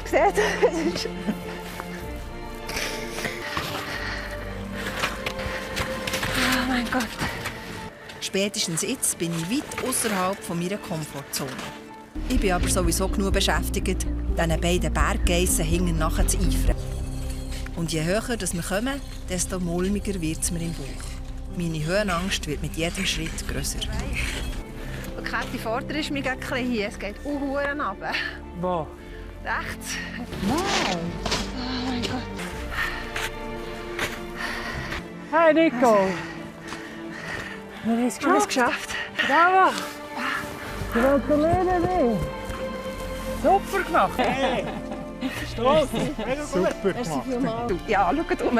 seht. Oh mein Gott. Spätestens jetzt bin ich weit außerhalb meiner Komfortzone. Ich bin aber sowieso genug beschäftigt, diesen beiden Berggeissen hinten nachher zu eifern. Und je höher wir kommen, desto mulmiger wird es mir im Bauch. Meine Höhenangst wird mit jedem Schritt grösser. Die Kette vorder ist mir gerade hier. Es geht Uhren runter. Wo? Rechts. Wow. Oh mein Gott. Hey Nico! Wir haben es Wir haben es geschafft. geschafft. Bravo! Gratuliere dich! Super gemacht! Hey! Stolz! Mega gut! Super gemacht. Ja, schaut um.